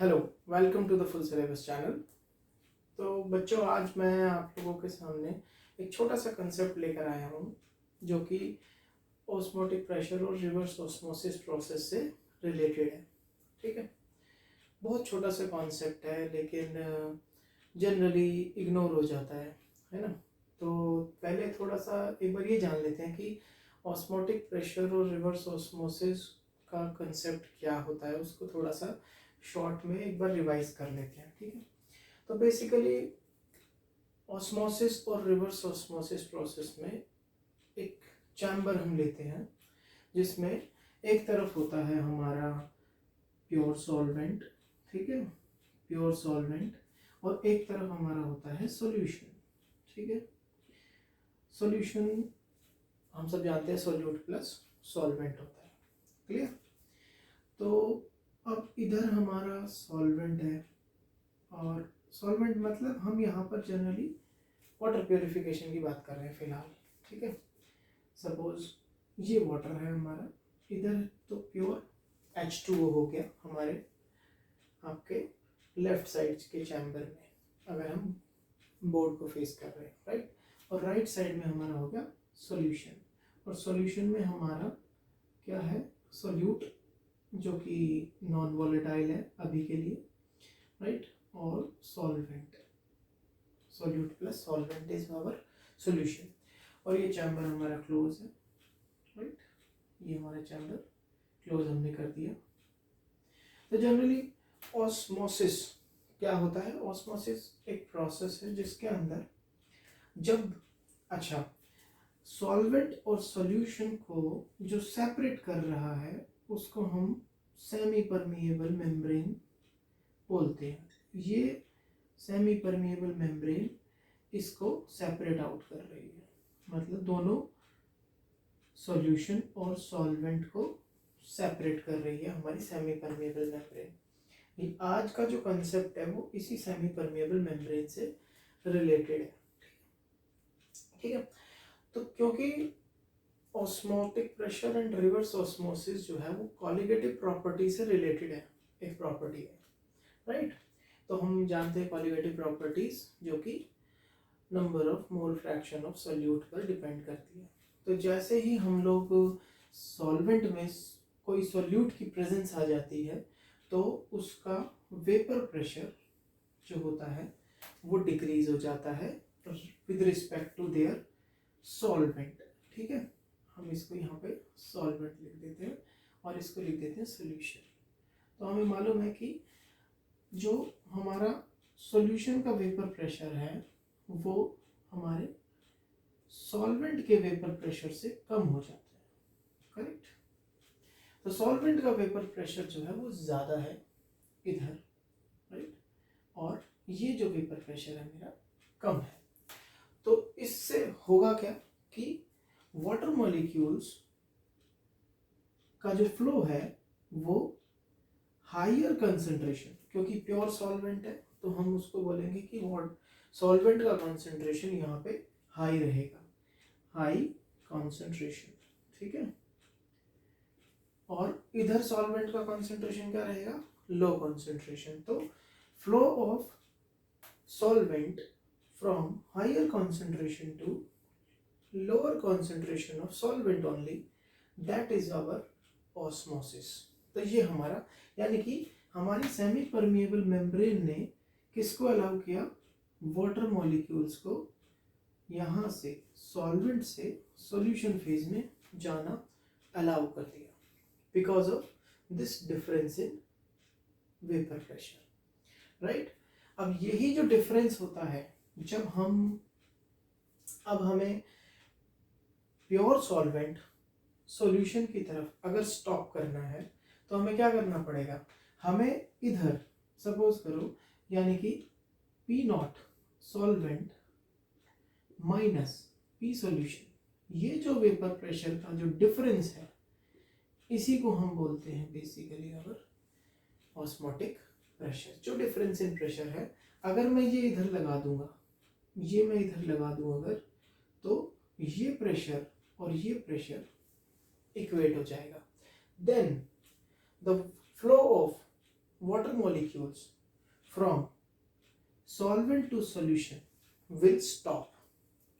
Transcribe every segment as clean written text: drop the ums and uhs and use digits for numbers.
Hello, welcome to the full syllabus channel. तो बच्चों, आज मैं आप लोगों के सामने एक छोटा सा कंसेप्ट लेकर आया हूँ जो कि ऑस्मोटिक प्रेशर और रिवर्स ऑस्मोसिस प्रोसेस से रिलेटेड है। ठीक है, बहुत छोटा सा कॉन्सेप्ट है लेकिन जनरली इग्नोर हो जाता है ना। तो पहले थोड़ा सा एक बार ये जान लेते हैं कि ऑस्मोटिक प्रेशर और रिवर्स ऑस्मोसिस का कंसेप्ट क्या होता है, उसको थोड़ा सा शॉर्ट में एक बार रिवाइज कर लेते हैं। ठीक है, तो बेसिकली ऑस्मोसिस और रिवर्स ऑस्मोसिस प्रोसेस में एक चैम्बर हम लेते हैं जिसमें एक तरफ होता है हमारा प्योर सॉल्वेंट, ठीक है, प्योर सॉल्वेंट, और एक तरफ हमारा होता है सॉल्यूशन। ठीक है, सॉल्यूशन हम सब जानते हैं सॉल्यूट प्लस सॉल्वेंट होता है। क्लियर? तो अब इधर हमारा सॉल्वेंट है, और सॉल्वेंट मतलब हम यहाँ पर जनरली वाटर प्योरिफिकेशन की बात कर रहे हैं फिलहाल। ठीक है, सपोज ये वाटर है हमारा, इधर तो प्योर H2O हो गया हमारे आपके लेफ्ट साइड के चैम्बर में, अगर हम बोर्ड को फेस कर रहे हैं, राइट। और राइट साइड में हमारा हो गया सॉल्यूशन, और सॉल्यूशन में हमारा क्या है, सॉल्यूट, जो कि नॉन वॉलेटाइल है अभी के लिए, राइट, और solvent, solute plus solvent is our solution. और ये चैम्बर हमारा क्लोज है, राइट, ये हमारा चैम्बर क्लोज हमने कर दिया। तो जनरली ऑस्मोसिस क्या होता है? ऑस्मोसिस एक प्रोसेस है जिसके अंदर जब सॉल्वेंट और सॉल्यूशन को जो सेपरेट कर रहा है उसको हम सेमी परमिएबल मेम्ब्रेन बोलते हैं। ये सेमी परमिएबल मेम्ब्रेन इसको सेपरेट आउट कर रही है, मतलब दोनों सॉल्यूशन और सॉल्वेंट को सेपरेट कर रही है हमारी सेमी परमिएबल मेम्ब्रेन। आज का जो कंसेप्ट है वो इसी सेमी परमिएबल मेम्ब्रेन से रिलेटेड है। ठीक है, तो क्योंकि osmotic pressure and reverse osmosis जो है वो कॉलिगेटिव प्रॉपर्टी से रिलेटेड है, एक प्रॉपर्टी है, राइट। तो हम जानते हैं कॉलिगेटिव प्रॉपर्टीज जो कि number of mole fraction of solute पर डिपेंड करती है। तो जैसे ही हम लोग सॉल्वेंट में कोई सॉल्यूट की प्रेजेंस आ जाती है तो उसका वेपर प्रेशर जो होता है वो डिक्रीज हो जाता है with respect to their solvent. ठीक है, हम इसको यहाँ पे सॉल्वेंट लिख देते हैं और इसको लिख देते हैं सॉल्यूशन। तो हमें मालूम है कि जो हमारा सॉल्यूशन का वेपर प्रेशर है वो हमारे सॉल्वेंट के वेपर प्रेशर से कम हो जाता है, करेक्ट। तो सॉल्वेंट का वेपर प्रेशर जो है वो ज़्यादा है इधर, राइट, और ये जो वेपर प्रेशर है मेरा कम है। तो इससे होगा क्या कि वाटर मॉलिक्यूल्स का जो फ्लो है वो हायर कंसंट्रेशन, क्योंकि प्योर सॉल्वेंट है तो हम उसको बोलेंगे कि सॉल्वेंट का कंसंट्रेशन यहाँ पे हाई रहेगा, हाई कंसंट्रेशन। ठीक है, और इधर सॉल्वेंट का कंसंट्रेशन क्या रहेगा, लो कंसंट्रेशन। तो flow of solvent from higher concentration to lower concentration of solvent only, that is our osmosis। तो ये हमारा, यानी कि हमारी सेमी परमिएबल मेम्ब्रेन ने किसको अलाउ किया, वाटर मॉलिक्यूल्स को यहाँ से सॉल्वेंट से सॉल्यूशन फेज में जाना अलाउ कर दिया because of this difference in vapour pressure, right. अब यही जो डिफरेंस होता है जब अब हमें प्योर सॉल्वेंट सॉल्यूशन की तरफ अगर स्टॉप करना है तो हमें क्या करना पड़ेगा, हमें इधर सपोज करो, यानी कि P not solvent minus P solution, ये जो वेपर प्रेशर का जो डिफरेंस है इसी को हम बोलते हैं बेसिकली अवर ऑस्मोटिक प्रेशर। जो डिफरेंस इन प्रेशर है, अगर मैं ये इधर लगा दूंगा, ये मैं इधर लगा दूं अगर, तो ये प्रेशर और ये प्रेशर इक्वेट हो जाएगा। Then the flow of water molecules from solvent to solution will stop,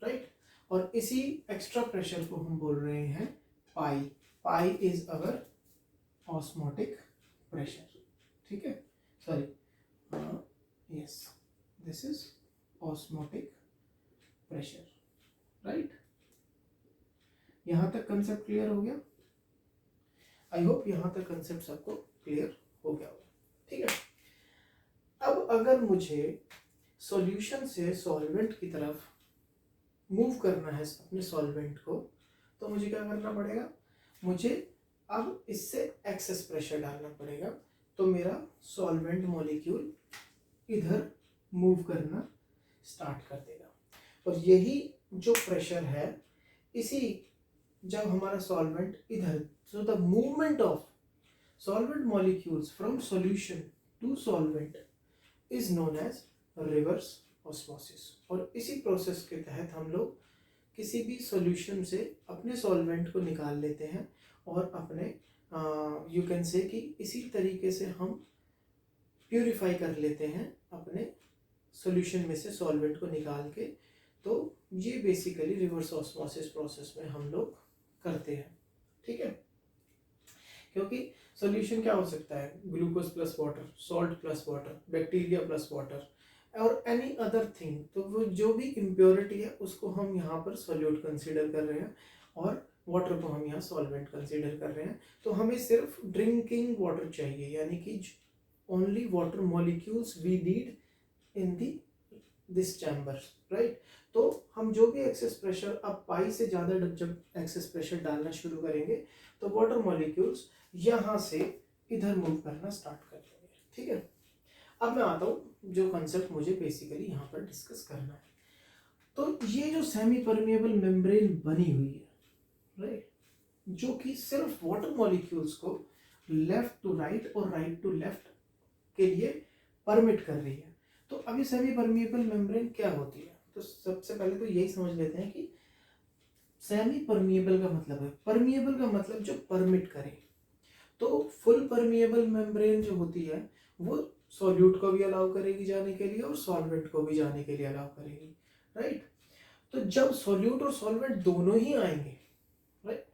right? और इसी एक्स्ट्रा प्रेशर को हम बोल रहे हैं pi. Pi is our osmotic pressure. ठीक है, sorry, yes, this is osmotic pressure, right? यहां तक कंसेप्ट क्लियर हो गया? आई होप यहां तक कंसेप्ट सबको क्लियर हो गया होगा. ठीक है, अब अगर मुझे सॉल्यूशन से सॉल्वेंट की तरफ मूव करना है अपने सॉल्वेंट को, तो मुझे क्या करना पड़ेगा? मुझे अब इससे एक्सेस प्रेशर डालना पड़ेगा. तो मेरा सॉल्वेंट मॉलिक्यूल इधर मूव करना स्टार्ट कर देगा. और यही जो प्रेशर है, इसी जब हमारा सॉल्वेंट इधर, so the movement of solvent molecules from solution to solvent is known as reverse osmosis. और इसी प्रोसेस के तहत हम लोग किसी भी सॉल्यूशन से अपने सॉल्वेंट को निकाल लेते हैं और अपने यू कैन से कि इसी तरीके से हम प्यूरिफाई कर लेते हैं अपने सॉल्यूशन में से सॉल्वेंट को निकाल के. तो ये बेसिकली रिवर्स ऑस्मोसिस प्रोसेस में हम लोग करते हैं. ठीक है, क्योंकि सॉल्यूशन क्या हो सकता है? Glucose plus water, salt plus water, bacteria plus water और एनी अदर थिंग. तो वो जो भी इम्प्योरिटी है उसको हम यहाँ पर सॉल्यूट कंसीडर कर रहे हैं और वाटर को हम यहाँ सॉल्वेंट कंसीडर कर रहे हैं. तो हमें सिर्फ ड्रिंकिंग वाटर चाहिए, यानी कि only water molecules we need in this chamber, right? तो हम जो भी एक्सेस प्रेशर, अब पाई से ज़्यादा जब एक्सेस प्रेशर डालना शुरू करेंगे तो वाटर मॉलिक्यूल्स यहाँ से इधर मूव करना स्टार्ट कर देंगे. ठीक है, अब मैं आता हूँ जो कंसेप्ट मुझे बेसिकली यहाँ पर डिस्कस करना है. तो ये जो सेमी परमिएबल मेम्ब्रेन बनी हुई है, राइट, जो कि सिर्फ वाटर मॉलिक्यूल्स को लेफ्ट टू राइट और राइट टू लेफ्ट के लिए परमिट कर रही है. तो अभी सेमी परमिएबल मेम्ब्रेन क्या होती है? तो सबसे पहले तो यही समझ लेते हैं कि सेमी परमिएबल का मतलब है, परमिएबल का मतलब जो परमिट करे. तो फुल परमिएबल मेम्ब्रेन जो होती है वो सॉल्यूट को भी अलाउ करेगी जाने के लिए और सॉल्वेंट को भी जाने के लिए अलाउ करेगी, राइट? तो जब सॉल्यूट और सॉल्वेंट दोनों ही आएंगे, राइट,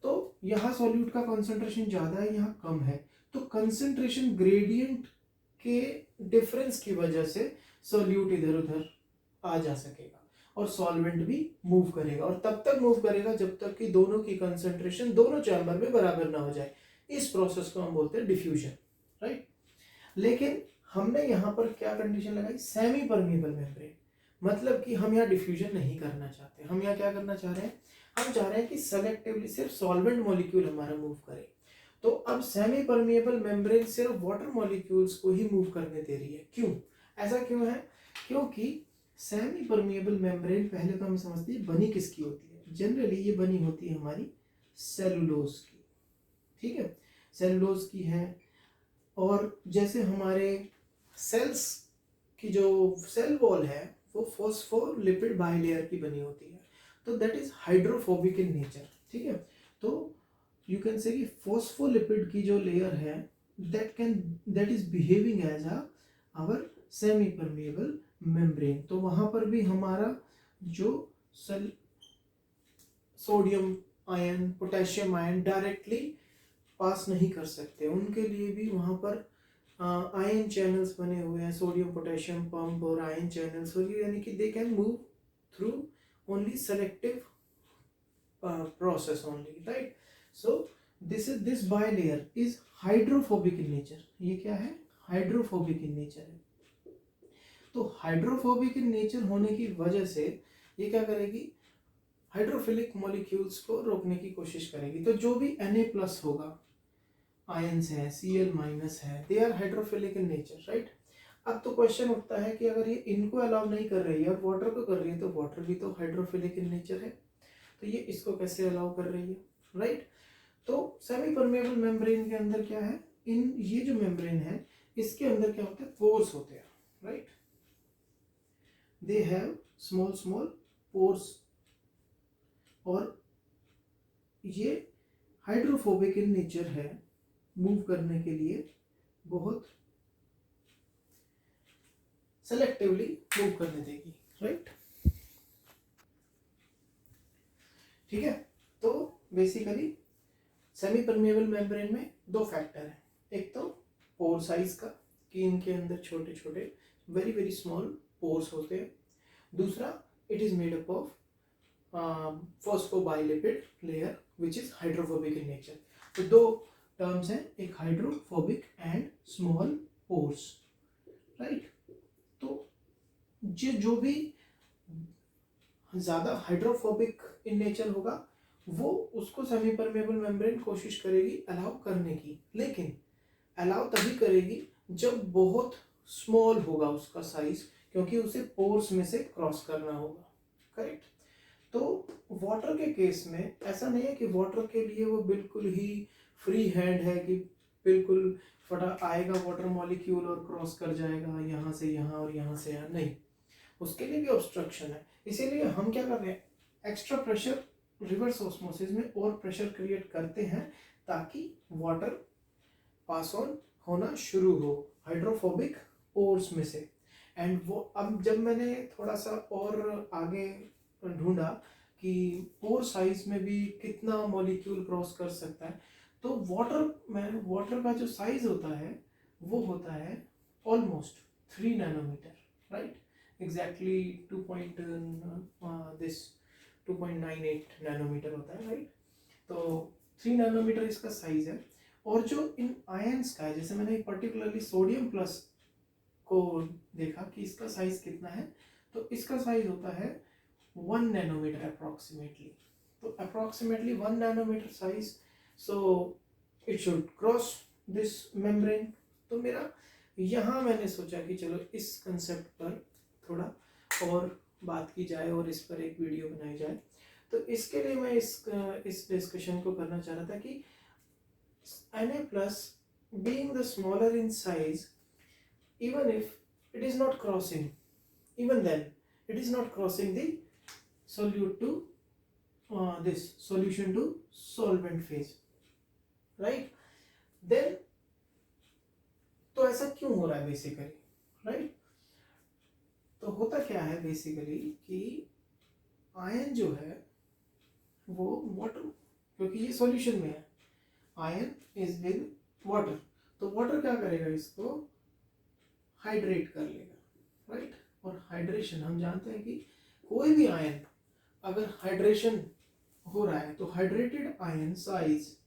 तो यहाँ सॉल्यूट का कंसंट्रेशन ज़्यादा है, यहाँ कम है, तो कंसंट्रेशन ग्रेडियंट के डिफरेंस की वजह से सॉल्यूट इधर उधर आ जा सकेगा और सॉल्वेंट भी मूव करेगा. और तब तक मूव करेगा जब तक कि दोनों की कंसंट्रेशन दोनों चैम्बर में बराबर ना हो जाए. इस प्रोसेस को हम बोलते हैं डिफ्यूजन, राइट? लेकिन हमने यहाँ पर क्या कंडीशन लगाई? Semi permeable membrane. मतलब कि हम यहाँ डिफ्यूजन नहीं करना चाहते. हम यहाँ क्या करना चाह रहे हैं? हम चाह रहे हैं कि सेलेक्टिवली सिर्फ सॉल्वेंट मॉलिक्यूल हमारा मूव करे. तो अब सेमी परमिएबल मेम्ब्रेन सिर्फ वाटर मॉलिक्यूल्स को ही मूव करने दे रही है. क्यों? ऐसा क्यों है? क्योंकि सेमी परमिएबल मेम्ब्रेन पहले तो हम समझते हैं बनी किसकी होती है. जनरली ये बनी होती है हमारी सेलुलोज की. ठीक है, सेलुलोज की है. और जैसे हमारे सेल्स की जो सेल वॉल है वो फॉस्फोलिपिड बाइलेयर की बनी होती है. तो that is hydrophobic in nature. ठीक है, तो यू कैन से कि फॉस्फोलिपिड की जो लेयर है that is behaving as our semi permeable membrane. तो वहां पर भी हमारा जो sodium ion, potassium ion directly pass नहीं कर सकते. उनके लिए भी वहां पर आयन चैनल्स बने हुए हैं, सोडियम पोटेशियम पंप और आयन चैनल्स, यानी कि they can move through only selective process only, right? So this bilayer is hydrophobic in nature. ये क्या है? हाइड्रोफोबिक इन नेचर है. तो हाइड्रोफोबिक इन नेचर होने की वजह से ये क्या करेगी? हाइड्रोफिलिक मॉलिक्यूल्स को रोकने की कोशिश करेगी. तो जो भी Na+ होगा, आयंस है, Cl- है, they are hydrophilic in nature, right? अब तो क्वेश्चन उठता है कि अगर ये इनको अलाउ नहीं कर रही है और वाटर को कर रही है, तो वाटर भी तो हाइड्रोफिलिक इन नेचर है, तो ये इसको कैसे अलाउ कर रही है, राइट? तो सेमी परमिएबल मेम्ब्रेन के अंदर क्या है? इन ये जो मेम्ब्रेन है इसके अंदर क्या होता है? पोर्स होते हैं, right? They have small pores. और ये हाइड्रोफोबिक इन नेचर है, मूव करने के लिए बहुत सेलेक्टिवली मूव करने देगी, राइट। ठीक है, तो बेसिकली सेमी परमेबल मेम्ब्रेन में दो फैक्टर हैं, एक तो पोर साइज का कि इनके अंदर छोटे छोटे वेरी वेरी स्मॉल पोर्स होते हैं, दूसरा it is made up of phospholipid layer which is hydrophobic in nature. तो दो टर्म्स हैं, एक hydrophobic and small pores, right. तो जो भी ज़्यादा हाइड्रोफोबिक इन नेचर होगा वो उसको सेमी परमेबल मेम्ब्रेन कोशिश करेगी अलाउ करने की, लेकिन अलाउ तभी करेगी जब बहुत स्मॉल होगा उसका साइज, क्योंकि उसे पोर्स में से क्रॉस करना होगा, करेक्ट। तो वाटर के केस में ऐसा नहीं है कि वाटर के लिए वो बिल्कुल ही फ्री हैंड है कि बिल्कुल फटा आएगा वाटर मॉलिक्यूल और क्रॉस कर जाएगा यहाँ से यहाँ और यहाँ से यहाँ, नहीं, उसके लिए भी ऑब्स्ट्रक्शन है। इसीलिए हम क्या कर रहे हैं, एक्स्ट्रा प्रेशर रिवर्स ऑस्मोसिस में और प्रेशर क्रिएट करते हैं ताकि वाटर पास ऑन होना शुरू हो हाइड्रोफोबिक पोर्स में से। एंड वो अब जब मैंने थोड़ा सा और आगे ढूंढा कि पोर साइज में भी कितना मॉलिक्यूल क्रॉस कर सकता है, तो वाटर का जो साइज होता है वो होता है almost 3 nanometer, right, exactly 2.98 nanometer होता है, राइट। तो 3 नैनोमीटर इसका साइज है। और जो इन आयंस का है, जैसे मैंने पर्टिकुलरली सोडियम प्लस को देखा कि इसका साइज कितना है, तो इसका साइज होता है 1 नैनोमीटर अप्रॉक्सीमेटली। तो approximately 1 nanometer size, so it should cross this membrane. तो मेरा यहाँ मैंने सोचा कि चलो इस कंसेप्ट पर थोड़ा और बात की जाए और इस पर एक वीडियो बनाई जाए। तो इसके लिए मैं इस डिस्कशन को करना चाह रहा था कि Na plus being the smaller in size, even if it is not crossing, even then it is not crossing the solute to this solution to solvent phase, right? Then तो ऐसा क्यों हो रहा है बेसिकली, राइट? तो होता क्या है बेसिकली कि आयन जो है वो वाटर, क्योंकि ये सॉल्यूशन में है, आयन इज विद वाटर, तो वाटर क्या करेगा, इसको हाइड्रेट कर लेगा, राइट। और हाइड्रेशन हम जानते हैं कि कोई भी आयन अगर हाइड्रेशन हो रहा है तो हाइड्रेटेड आयन साइज,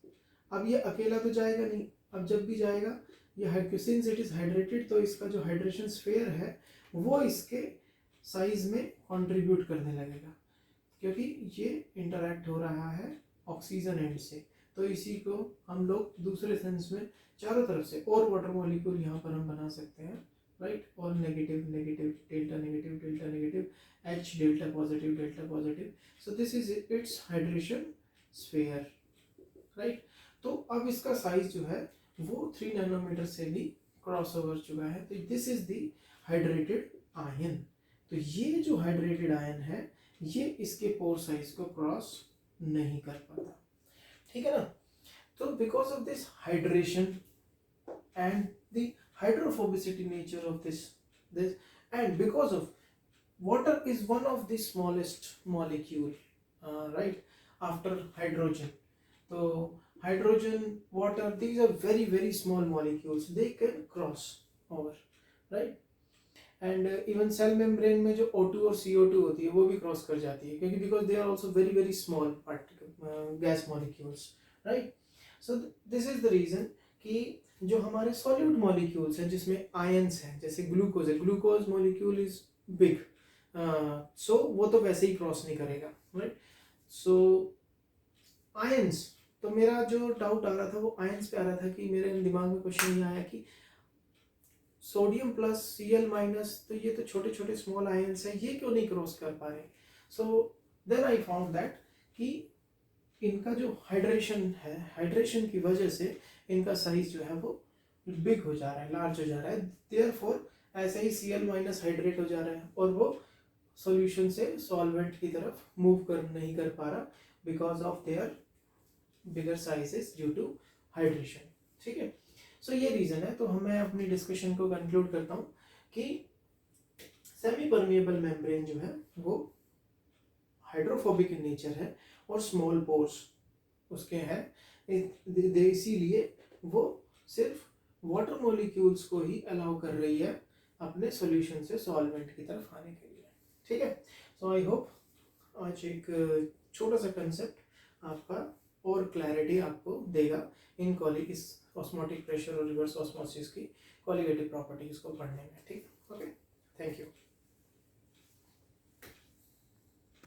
अब ये अकेला तो जाएगा नहीं, अब जब भी जाएगा ये सिंस इट इज हाइड्रेटेड, तो इसका जो हाइड्रेशन स्फीयर है वो इसके साइज में कंट्रीब्यूट करने लगेगा, क्योंकि ये इंटरैक्ट हो रहा है ऑक्सीजन एंड से। तो इसी को हम लोग दूसरे सेंस में चारों तरफ से और वाटर मॉलिक्यूल यहाँ पर हम बना सकते हैं, राइट। और negative negative delta negative delta negative, H delta positive, so this is it's hydration sphere, right. तो अब इसका साइज जो है वो 3 नैनोमीटर से भी क्रॉस ओवर चुका है, तो this is the hydrated ion. तो ये जो हाइड्रेटेड आयन है ये इसके पोर साइज को क्रॉस नहीं कर पाता, ठीक है ना। तो because of this hydration and the hydrophobicity nature of this and because of water is one of the smallest molecule, right, after hydrogen. So hydrogen, water, these are very very small molecules, they can cross over, right. And even cell membrane में जो O2 और CO2 होती है वो भी cross कर जाती है, क्योंकि because they are also very very small particle gas molecules, right. So this is the reason कि जो हमारे solute molecules हैं जिसमें ions हैं, जैसे ग्लूकोज है, ग्लूकोज molecule is big, सो वो तो वैसे ही क्रॉस नहीं करेगा, राइट। सो आयंस, तो मेरा जो डाउट आ रहा था वो आयंस पे आ रहा था कि मेरे दिमाग में क्वेश्चन ये आया कि सोडियम प्लस Cl माइनस, तो ये तो छोटे छोटे स्मॉल आयंस है, ये क्यों नहीं क्रॉस कर पा रहे। So then I found that कि इनका जो हाइड्रेशन है, हाइड्रेशन की वजह से इनका साइज जो है वो बिग हो जा रहा है, लार्ज हो जा रहा है, देयरफॉर ऐसे ही Cl माइनस हाइड्रेट हो जा रहा है और वो सॉल्यूशन से सॉल्वेंट की तरफ मूव कर नहीं कर पा रहा because of their bigger sizes due to hydration, ठीक है। सो ये रीज़न है। तो मैं अपनी डिस्कशन को कंक्लूड करता हूँ कि सेमी परमिएबल मेम्ब्रेन जो है वो हाइड्रोफोबिक इन नेचर है और स्मॉल पोर्स उसके हैं, इसीलिए वो सिर्फ वाटर मॉलिक्यूल्स को ही अलाउ कर रही है अपने सॉल्यूशन से सॉल्वेंट की तरफ आने के लिए। ठीक है, सो आई होप आज एक छोटा सा कंसेप्ट आपका और क्लैरिटी आपको देगा इन इस ऑस्मोटिक प्रेशर और रिवर्स ऑस्मोसिस की कॉलिगेटिव प्रॉपर्टीज को पढ़ने में। ठीक, ओके, थैंक यू।